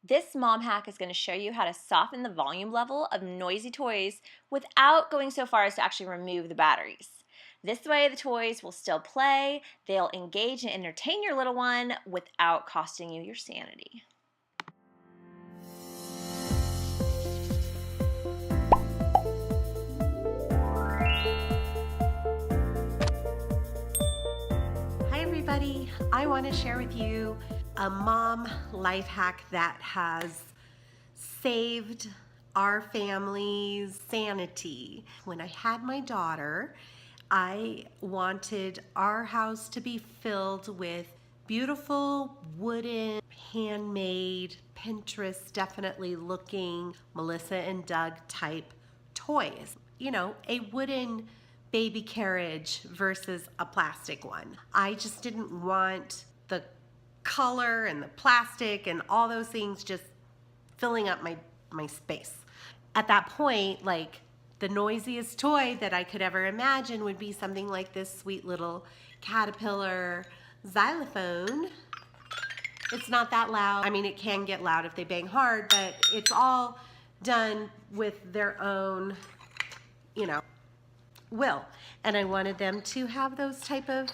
This mom hack is going to show you how to soften the volume level of noisy toys without going so far as to actually remove the batteries. This way the toys will still play, they'll engage and entertain your little one without costing you your sanity. Hi everybody, I want to share with you a mom life hack that has saved our family's sanity. When I had my daughter, I wanted our house to be filled with beautiful wooden, handmade, Pinterest definitely looking Melissa and Doug type toys. You know, a wooden baby carriage versus a plastic one. I just didn't want the color and the plastic and all those things just filling up my space. At that point, like, the noisiest toy that I could ever imagine would be something like this sweet little caterpillar xylophone. It's not that loud. I mean, it can get loud if they bang hard, but it's all done with their own, will. And I wanted them to have those type of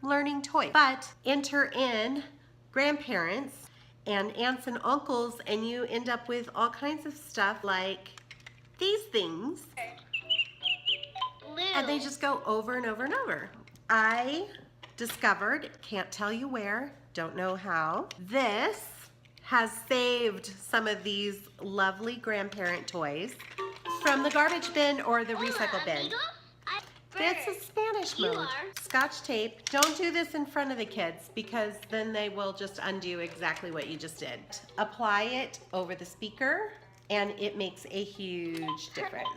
learning toys. But enter in grandparents and aunts and uncles, and you end up with all kinds of stuff like these things. And they just go over and over and over. I discovered, can't tell you where, don't know how, this has saved some of these lovely grandparent toys from the garbage bin or the recycle bin. It's a Spanish mode. Scotch tape. Don't do this in front of the kids because then they will just undo exactly what you just did. Apply it over the speaker and it makes a huge difference.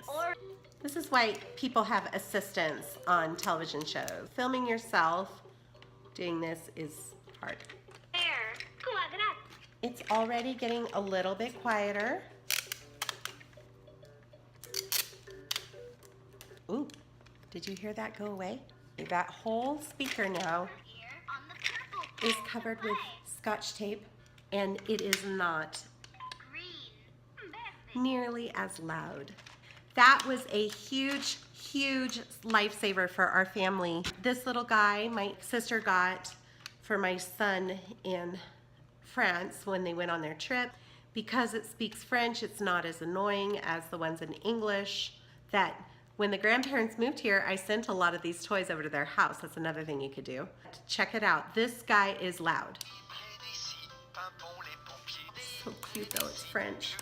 This is why people have assistants on television shows. Filming yourself doing this is hard. It's already getting a little bit quieter. Ooh, did you hear that go away? That whole speaker now is covered with Scotch tape, and it is not nearly as loud. That was a huge, huge lifesaver for our family. This little guy my sister got for my son in France when they went on their trip. Because it speaks French, it's not as annoying as the ones in English. That when the grandparents moved here, I sent a lot of these toys over to their house. That's another thing you could do. Check it out. This guy is loud. So cute though, it's French.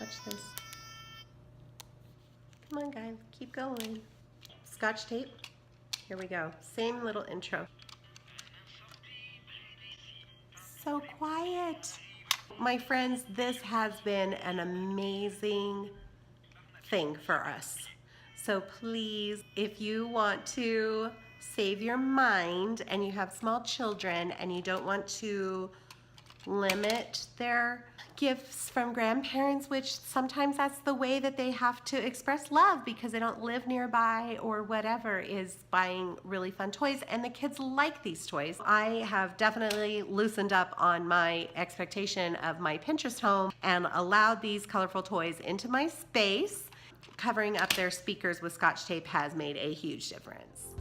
Watch this. Come on guys, keep going. Scotch tape. Here we go. Same little intro. So quiet. My friends, this has been an amazing thing for us. So please, if you want to save your mind and you have small children and you don't want to limit their gifts from grandparents, which sometimes that's the way that they have to express love because they don't live nearby or whatever, is buying really fun toys, and the kids like these toys. I have definitely loosened up on my expectation of my Pinterest home and allowed these colorful toys into my space. Covering up their speakers with Scotch tape has made a huge difference.